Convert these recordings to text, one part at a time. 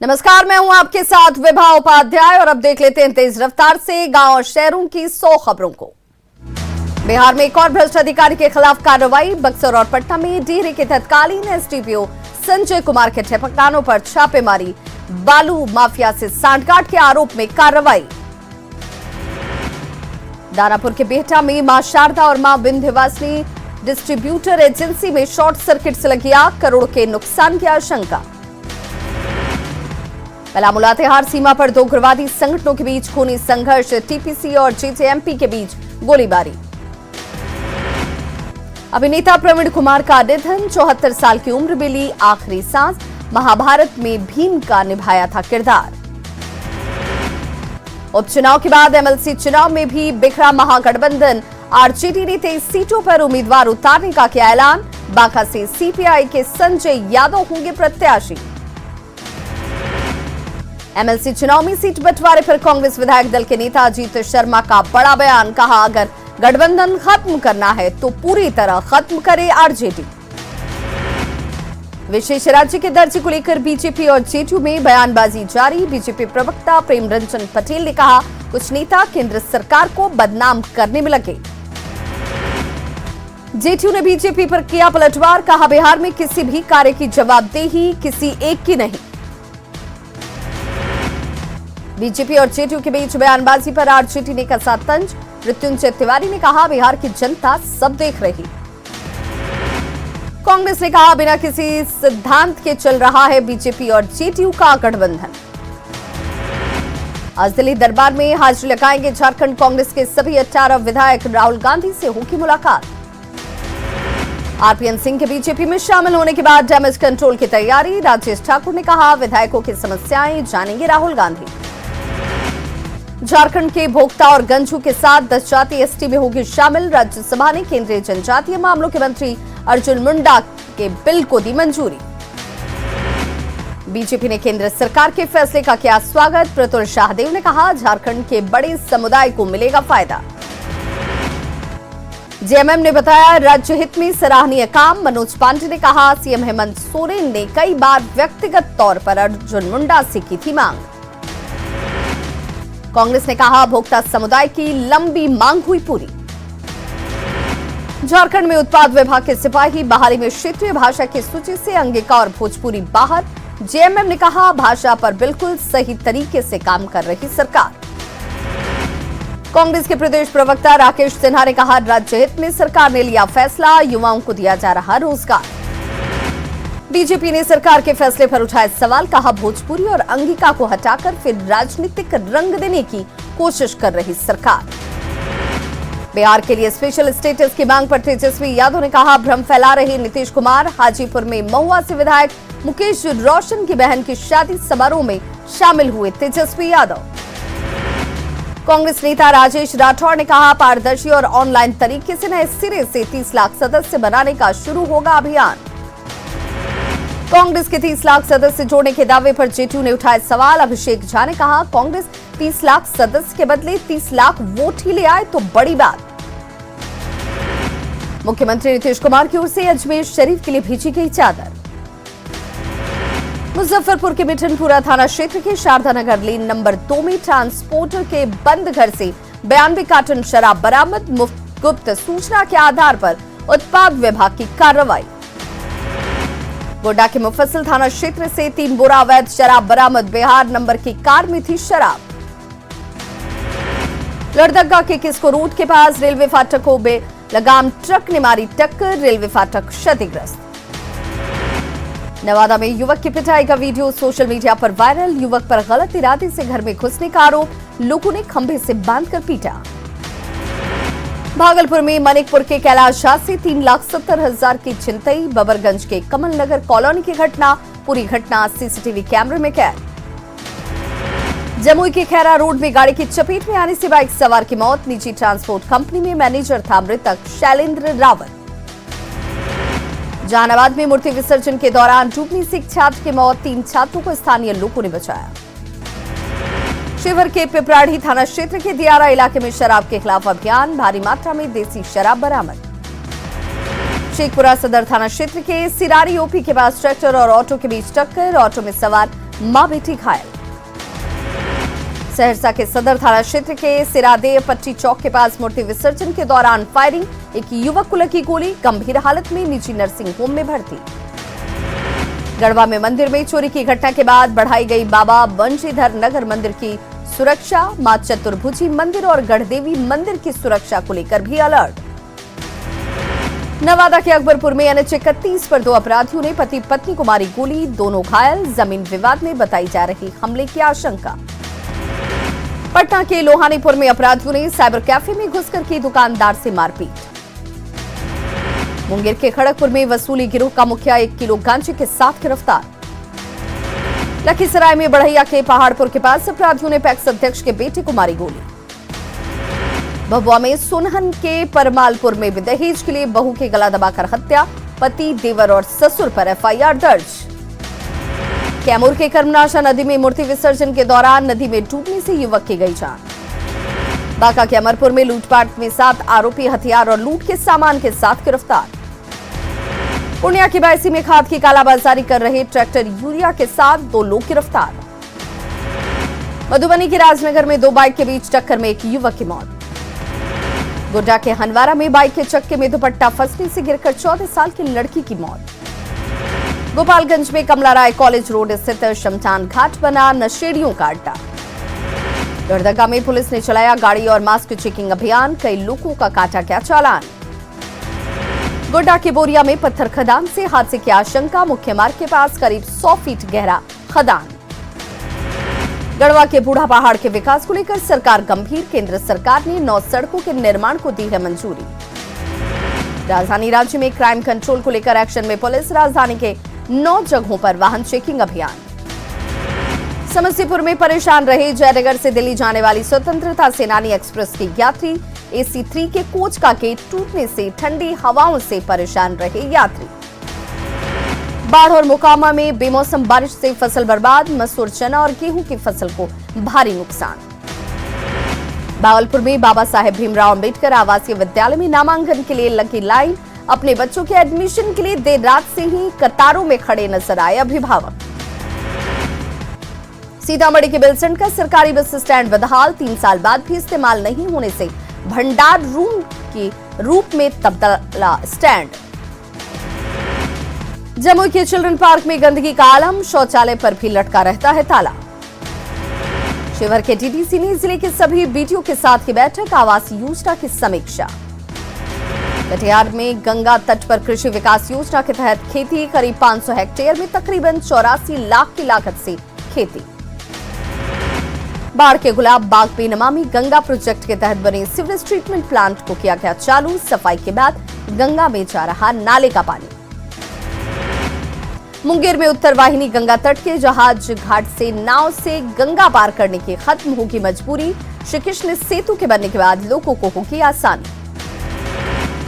नमस्कार, मैं हूं आपके साथ विभा उपाध्याय और अब देख लेते हैं तेज रफ्तार से गांव और शहरों की 100 खबरों को। बिहार में एक और भ्रष्ट अधिकारी के खिलाफ कार्रवाई। बक्सर और पटना में डिहरी के तत्कालीन एसडीपीओ संजय कुमार के ठिकानों पर छापेमारी। बालू माफिया से सांठगांठ के आरोप में कार्रवाई। दानापुर के बेहटा में मां शारदा और मां विंध्यवासिनी डिस्ट्रीब्यूटर एजेंसी में शॉर्ट सर्किट से लगी आग, करोड़ के नुकसान की आशंका। पलामू लातेहार सीमा पर दो उग्रवादी संगठनों के बीच खूनी संघर्ष, टीपीसी और जेजेएमपी के बीच गोलीबारी। अभिनेता प्रवीण कुमार का निधन, 74 साल की उम्र में ली आखिरी सांस। महाभारत में भीम का निभाया था किरदार। उपचुनाव के बाद एमएलसी चुनाव में भी बिखरा महागठबंधन। आरजेडी ने 23 सीटों पर उम्मीदवार उतारने का किया ऐलान। बांका से सीपीआई के संजय यादव होंगे प्रत्याशी। एमएलसी चुनाव में सीट बंटवारे पर कांग्रेस विधायक दल के नेता अजीत शर्मा का बड़ा बयान। कहा, अगर गठबंधन खत्म करना है तो पूरी तरह खत्म करे आरजेडी। विशेष राज्य के दर्जे को लेकर बीजेपी और जेडीयू में बयानबाजी जारी। बीजेपी प्रवक्ता प्रेम रंजन पटेल ने कहा, कुछ नेता केंद्र सरकार को बदनाम करने में लगे। जेडीयू ने बीजेपी पर किया पलटवार। कहा, बिहार में किसी भी कार्य की जवाबदेही किसी एक की नहीं। बीजेपी और जेडीयू के बीच बयानबाजी पर आरजेडी ने कसा तंज। मृत्युंजय तिवारी ने कहा, बिहार की जनता सब देख रही। कांग्रेस ने कहा, बिना किसी सिद्धांत के चल रहा है बीजेपी और जेडीयू का गठबंधन। आज दिल्ली दरबार में हाजिरी लगाएंगे झारखंड कांग्रेस के सभी 18 विधायक। राहुल गांधी से होगी मुलाकात। आरपीएन सिंह के बीजेपी में शामिल होने के बाद डैमेज कंट्रोल की तैयारी। राजेश ठाकुर ने कहा, विधायकों की समस्याएं जानेंगे राहुल गांधी। झारखंड के भोक्ता और गंजू के साथ 10 जाति एसटी में होगी शामिल। राज्यसभा ने केंद्रीय जनजातीय मामलों के मंत्री अर्जुन मुंडा के बिल को दी मंजूरी। बीजेपी ने केंद्र सरकार के फैसले का किया स्वागत। प्रतुल शाहदेव ने कहा, झारखंड के बड़े समुदाय को मिलेगा फायदा। जेएमएम ने बताया, राज्य हित में सराहनीय काम। मनोज पांडे ने कहा, सीएम हेमंत सोरेन ने कई बार व्यक्तिगत तौर पर अर्जुन मुंडा से की थी मांग। कांग्रेस ने कहा, भोक्ता समुदाय की लंबी मांग हुई पूरी। झारखंड में उत्पाद विभाग के सिपाही बहाली में क्षेत्रीय भाषा की सूची से अंगिका और भोजपुरी बाहर। जेएमएम ने कहा, भाषा पर बिल्कुल सही तरीके से काम कर रही सरकार। कांग्रेस के प्रदेश प्रवक्ता राकेश सिन्हा ने कहा, राज्य हित में सरकार ने लिया फैसला, युवाओं को दिया जा रहा रोजगार। बीजेपी ने सरकार के फैसले पर उठाए सवाल। कहा, भोजपुरी और अंगिका को हटाकर फिर राजनीतिक रंग देने की कोशिश कर रही सरकार। बिहार के लिए स्पेशल स्टेटस की मांग पर तेजस्वी यादव ने कहा, भ्रम फैला रहे नीतीश कुमार। हाजीपुर में महुआ से विधायक मुकेश रोशन की बहन की शादी समारोह में शामिल हुए तेजस्वी यादव। कांग्रेस नेता राजेश राठौड़ ने कहा, पारदर्शी और ऑनलाइन तरीके से नए सिरे से 30 लाख सदस्य बनाने का शुरू होगा अभियान। कांग्रेस के 30 लाख सदस्य जोड़ने के दावे पर जेडीयू ने उठाए सवाल। अभिषेक झा ने कहा, कांग्रेस 30 लाख सदस्य के बदले 30 लाख वोट ही ले आए तो बड़ी बात। मुख्यमंत्री नीतीश कुमार की ओर से अजमेर शरीफ के लिए भेजी गई चादर। मुजफ्फरपुर के मिठनपुरा थाना क्षेत्र के शारदा नगर लेन नंबर 2 में ट्रांसपोर्टर के बंद घर से 92 कार्टन शराब बरामद। गुप्त सूचना के आधार पर उत्पाद विभाग की कार्रवाई। गोड्डा के मुफस्सिल थाना क्षेत्र से 3 बोरा अवैध शराब बरामद। बिहार नंबर की कार में थी शराब। लड़दगा के किस्को रोड के पास रेलवे फाटकों में लगाम ट्रक ने मारी टक्कर। रेलवे फाटक क्षतिग्रस्त। नवादा में युवक की पिटाई का वीडियो सोशल मीडिया पर वायरल। युवक पर गलत इरादे से घर में घुसने का आरोप। लोगों ने खंभे से बांधकर पीटा। भागलपुर में मनिकपुर के कैलाश झा से 3,70,000 की छिनतई। बबरगंज के कमल नगर कॉलोनी की घटना। पूरी घटना सीसीटीवी कैमरे में कैद। जमुई के खैरा रोड में गाड़ी की चपेट में आने से बाइक सवार की मौत। निजी ट्रांसपोर्ट कंपनी में मैनेजर था मृतक शैलेंद्र रावत। जहानाबाद में मूर्ति विसर्जन के दौरान डूबने से एक छात्र की मौत। 3 छात्रों को स्थानीय लोगों ने बचाया। शिवहर के पिपराड़ी थाना क्षेत्र के दियारा इलाके में शराब के खिलाफ अभियान। भारी मात्रा में देसी शराब बरामद। शेखपुरा सदर थाना क्षेत्र के सिरारी ओपी के पास ट्रैक्टर और ऑटो के बीच टक्कर। ऑटो में सवार मां बेटी घायल। सहरसा के सदर थाना क्षेत्र के सिरादेव पट्टी चौक के पास मूर्ति विसर्जन के दौरान फायरिंग, एक युवक को लगी गोली, गंभीर हालत में निजी नर्सिंग होम में भर्ती। गढ़वा में मंदिर में चोरी की घटना के बाद बढ़ाई गई बाबा बंशीधर नगर मंदिर की सुरक्षा, मां चतुर्भुजी मंदिर और गढ़देवी मंदिर की सुरक्षा को लेकर भी अलर्ट। नवादा के अकबरपुर में NH 31 पर 2 अपराधियों ने पति पत्नी को मारी गोली, दोनों घायल। जमीन विवाद में बताई जा रही हमले की आशंका। पटना के लोहानीपुर में अपराधियों ने साइबर कैफे में घुसकर की दुकानदार से मारपीट। मुंगेर के खड़गपुर में वसूली गिरोह का मुखिया 1 किलो गांजे के साथ गिरफ्तार। लखीसराय में बढ़ैया के पहाड़पुर के पास अपराधियों ने पैक्स अध्यक्ष के बेटे को मारी गोली। भभुआ में सोनहन के परमालपुर में दहेज के लिए बहू के गला दबाकर हत्या, पति, देवर और ससुर पर FIR दर्ज। कैमूर के कर्मनाशा नदी में मूर्ति विसर्जन के दौरान नदी में डूबने से युवक की गई जान। बांका के अमरपुर में लूटपाट में 7 आरोपी हथियार और लूट के सामान के साथ गिरफ्तार। पूर्णिया की बायसी में खाद की कालाबाजारी कर रहे ट्रैक्टर यूरिया के साथ 2 लोग गिरफ्तार। मधुबनी के राजनगर में 2 बाइक के बीच टक्कर में एक युवक की मौत। गोड्डा के हनवारा में बाइक के चक्के में दुपट्टा फंसने से गिरकर 14 साल की लड़की की मौत। गोपालगंज में कमला राय कॉलेज रोड स्थित शमशान घाट बना नशेड़ियों का अड्डा। लोहरदगा में पुलिस ने चलाया गाड़ी और मास्क चेकिंग अभियान, कई लोगों का काटा गया चालान। गोड्डा के बोरिया में पत्थर खदान से हादसे की आशंका, मुख्य मार्ग के पास करीब 100 फीट गहरा खदान। गढ़वा के बूढ़ा पहाड़ के विकास को लेकर सरकार गंभीर, केंद्र सरकार ने 9 सड़कों के निर्माण को दी है मंजूरी। राजधानी राज्य में क्राइम कंट्रोल को लेकर एक्शन में पुलिस, राजधानी के 9 जगहों पर वाहन चेकिंग अभियान। समस्तीपुर में परेशान रहे जयनगर से दिल्ली जाने वाली स्वतंत्रता सेनानी एक्सप्रेस की यात्री, AC 3 के कोच का गेट टूटने से ठंडी हवाओं से परेशान रहे यात्री। बाढ़ और मोकामा में बेमौसम बारिश से फसल बर्बाद, मसूर, चना और गेहूं की फसल को भारी नुकसान। भागलपुर में बाबा साहेब भीमराव अंबेडकर आवासीय विद्यालय में नामांकन के लिए लगी लाइन, अपने बच्चों के एडमिशन के लिए देर रात से ही कतारों में खड़े नजर आए अभिभावक। सीतामढ़ी के बेलसंड का सरकारी बस स्टैंड बदहाल, 3 साल बाद भी इस्तेमाल नहीं होने से भंडार रूम के रूप में तब्दीला स्टैंड। जमुई के चिल्ड्रन पार्क में गंदगी का आलम, शौचालय पर भी लटका रहता है ताला। शिवहर के DDC ने जिले के सभी BDO के साथ की बैठक, आवास योजना की समीक्षा। कटिहार में गंगा तट पर कृषि विकास योजना के तहत खेती, करीब 500 हेक्टेयर में तकरीबन 84 लाख की लागत से खेती। बाढ़ के गुलाब बाग पे नमामि गंगा प्रोजेक्ट के तहत बने सीवरेज ट्रीटमेंट प्लांट को किया गया चालू, सफाई के बाद गंगा में जा रहा नाले का पानी। मुंगेर में उत्तर वाहिनी गंगा तट के जहाज घाट से नाव से गंगा पार करने की खत्म होगी मजबूरी, श्री कृष्ण सेतु के बनने के बाद लोगों को होगी आसानी।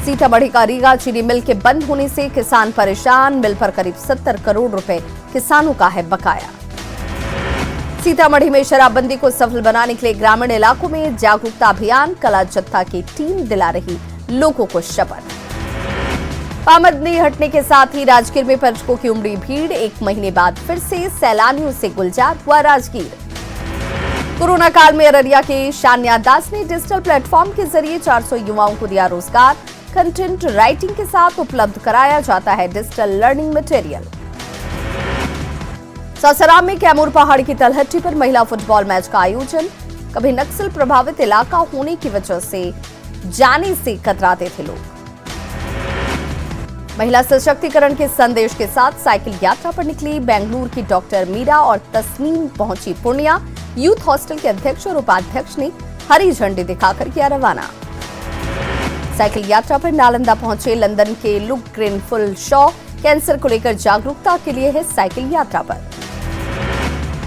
सीतामढ़ी का रीगा चीनी मिल के बंद होने से किसान परेशान, मिल पर करीब 70 करोड़ रुपए किसानों का है बकाया। सीतामढ़ी में शराबबंदी को सफल बनाने के लिए ग्रामीण इलाकों में जागरूकता अभियान, कला जत्था की टीम दिला रही लोगों को शपथ। पाबंदी हटने के साथ ही राजगीर में पर्यटकों की उमड़ी भीड़, 1 महीने बाद फिर से सैलानियों से गुलजार हुआ राजगीर। कोरोना काल में अररिया के शान्या दास ने डिजिटल प्लेटफॉर्म के जरिए 400 युवाओं को दिया रोजगार, कंटेंट राइटिंग के साथ उपलब्ध कराया जाता है डिजिटल लर्निंग मटेरियल। सासाराम में कैमूर पहाड़ की तलहटी पर महिला फुटबॉल मैच का आयोजन, कभी नक्सल प्रभावित इलाका होने की वजह से जाने से कतराते थे लोग। महिला सशक्तिकरण के संदेश के साथ साइकिल यात्रा पर निकली बेंगलुरु की डॉक्टर मीरा और तस्नीम पहुंची पूर्णिया, यूथ हॉस्टल के अध्यक्ष और उपाध्यक्ष ने हरी झंडी दिखाकर किया रवाना। साइकिल यात्रा पर नालंदा पहुंचे लंदन के लुक ग्रेनफुल शॉ, कैंसर को लेकर जागरूकता के लिए है साइकिल यात्रा पर।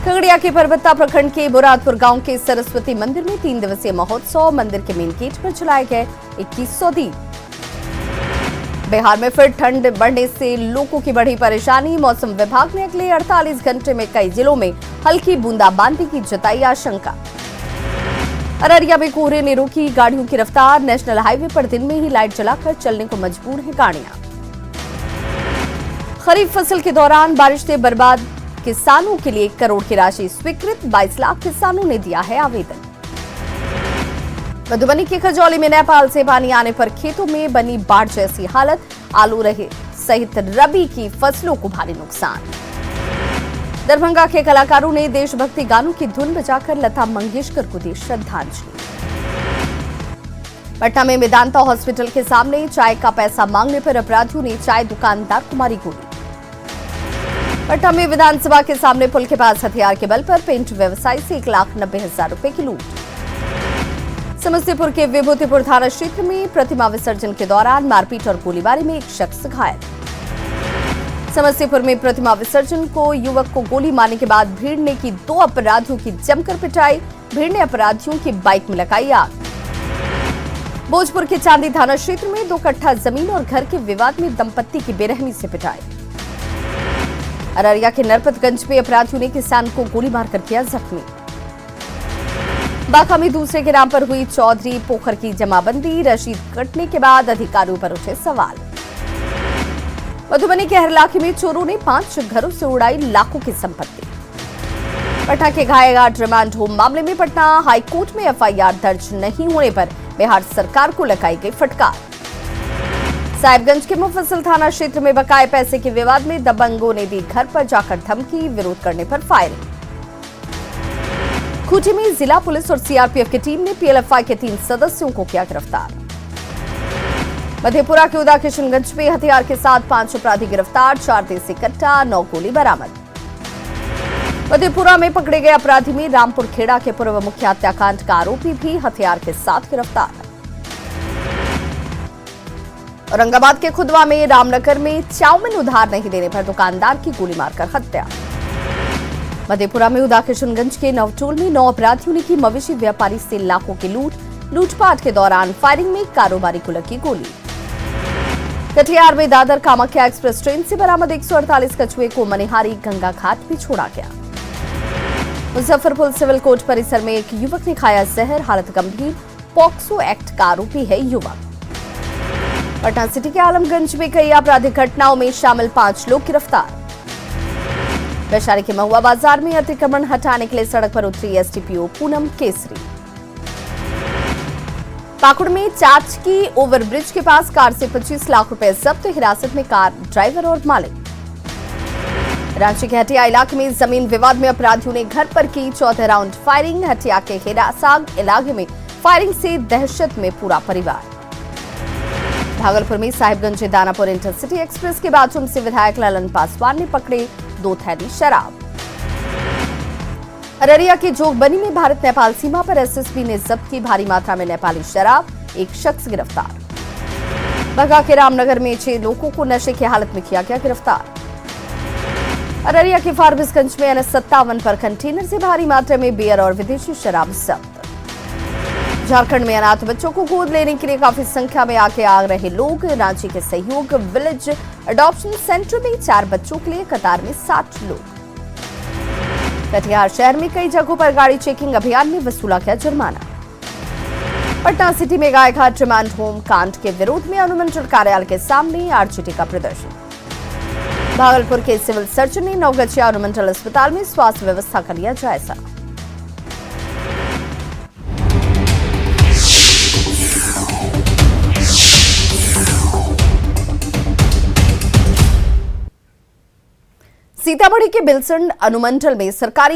खगड़िया के परबत्ता प्रखंड के बुरादपुर गांव के सरस्वती मंदिर में 3 दिवसीय महोत्सव, मंदिर के मेन गेट पर जलाए गए 2100 दीप। बिहार में फिर ठंड बढ़ने से लोगों की बढ़ी परेशानी, मौसम विभाग ने अगले 48 घंटे में कई जिलों में हल्की बूंदाबांदी की जताई आशंका। अररिया में कोहरे ने रोकी गाड़ियों की रफ्तार, नेशनल हाईवे पर दिन में ही लाइट जलाकर चलने को मजबूर हैं गाड़ियां। खरीफ फसल के दौरान बारिश से बर्बाद किसानों के लिए 1 करोड़ की राशि स्वीकृत, 22 लाख किसानों ने दिया है आवेदन। मधुबनी के खजौली में नेपाल से पानी आने पर खेतों में बनी बाढ़ जैसी हालत, आलू रहे सहित रबी की फसलों को भारी नुकसान। दरभंगा के कलाकारों ने देशभक्ति गानों की धुन बजाकर लता मंगेशकर को दी श्रद्धांजलि। पटना में मेदांता हॉस्पिटल के सामने चाय का पैसा मांगने पर अपराधियों ने चाय दुकानदार को मारी गोली। पटना में विधानसभा के सामने पुल के पास हथियार के बल पर पेंट व्यवसायी से 1,90,000 रुपए की लूट। समस्तीपुर के विभूतिपुर थाना क्षेत्र में प्रतिमा विसर्जन के दौरान मारपीट और गोलीबारी में 1 शख्स घायल। समस्तीपुर में प्रतिमा विसर्जन को युवक को गोली मारने के बाद भीड़ ने की 2 अपराधियों की जमकर पिटाई, भीड़ ने अपराधियों की बाइक में लगाई आग। भोजपुर के चांदी थाना क्षेत्र में 2 कट्ठा जमीन और घर के विवाद में दंपत्ति की बेरहमी से पिटाई। अररिया के नरपतगंज में अपराधियों ने किसान को गोली मारकर किया जख्मी। बांका में दूसरे के नाम पर हुई चौधरी पोखर की जमाबंदी, रशीद कटने के बाद अधिकारियों पर उठे सवाल। मधुबनी के हर इलाके में चोरों ने 5 घरों से उड़ाई लाखों की संपत्ति। पटना के घायघाट रिमांड होम मामले में पटना हाईकोर्ट में एफआईआर दर्ज नहीं होने पर बिहार सरकार को लगाई गई फटकार। साहिबगंज के मुफस्सिल थाना क्षेत्र में बकाए पैसे के विवाद में दबंगों ने दी घर पर जाकर धमकी, विरोध करने पर फायरिंग। खूंटी में जिला पुलिस और सीआरपीएफ की टीम ने पीएलएफआई के 3 सदस्यों को किया गिरफ्तार। मधेपुरा के उदा किशनगंज में हथियार के साथ 5 अपराधी गिरफ्तार, 4 देसी कट्टा, 9 गोली बरामद। मधेपुरा में पकड़े गए अपराधी में रामपुर खेड़ा के पूर्व मुख्य हत्याकांड का आरोपी भी हथियार के साथ गिरफ्तार। औरंगाबाद के खुदवा में रामनगर में चाउमीन उधार नहीं देने पर दुकानदार की गोली मारकर हत्या। मधेपुरा में उदा किशनगंज के नवटोल में 9 अपराधियों ने की मवेशी व्यापारी से लाखों की लूटपाट के दौरान फायरिंग में कारोबारी को लगी गोली। कटिहार में दादर कामाख्या एक्सप्रेस ट्रेन से बरामद 148 कछुए को मनिहारी गंगा घाट भी छोड़ा गया। मुजफ्फरपुर सिविल कोर्ट परिसर में एक युवक ने खाया जहर, हालत गंभीर, पॉक्सो एक्ट का आरोपी है युवक। पटना सिटी के आलमगंज में कई आपराधिक घटनाओं में शामिल 5 लोग गिरफ्तार। वैशाली के महुआ बाजार में अतिक्रमण हटाने के लिए सड़क पर उतरी एसडीपीओ पूनम केसरी। पाकुड़ में चाचकी ओवरब्रिज के पास कार से 25 लाख रुपए जब्त, हिरासत में कार ड्राइवर और मालिक। रांची के हटिया इलाके में जमीन विवाद में अपराधियों ने घर पर की चौथे राउंड फायरिंग, हटिया के हेरासाग इलाके में फायरिंग से दहशत में पूरा परिवार। भागलपुर में साहिबगंज दानापुर इंटरसिटी एक्सप्रेस के बाथरूम से विधायक ललन पासवान ने पकड़े 2 थैली शराब। अररिया के जोगबनी में भारत नेपाल सीमा पर एसएसबी ने जब्त की भारी मात्रा में नेपाली शराब, 1 शख्स गिरफ्तार। बगा के रामनगर में 6 लोगों को नशे की हालत में किया गया गिरफ्तार। अररिया के फारबिसगंज में NH57 पर कंटेनर से भारी मात्रा में बियर और विदेशी शराब जब्त। झारखंड में अनाथ बच्चों को गोद लेने के लिए काफी संख्या में आगे आ रहे लोग। रांची के सहयोग विलेज अडॉप्शन सेंटर में 4 बच्चों के लिए कतार में 60 लोग। कटिहार शहर में कई जगहों पर गाड़ी चेकिंग अभियान में वसूला गया जुर्माना। पटना सिटी में गायघाट रिमांड होम कांड के विरोध में अनुमंडल कार्यालय के सामने आरजेडी का प्रदर्शन। भागलपुर के सिविल सर्जन ने नवगछिया अनुमंडल अस्पताल में स्वास्थ्य व्यवस्था का लिया जायजा। सीतामढ़ी के बिलसंड अनुमंडल में सरकारी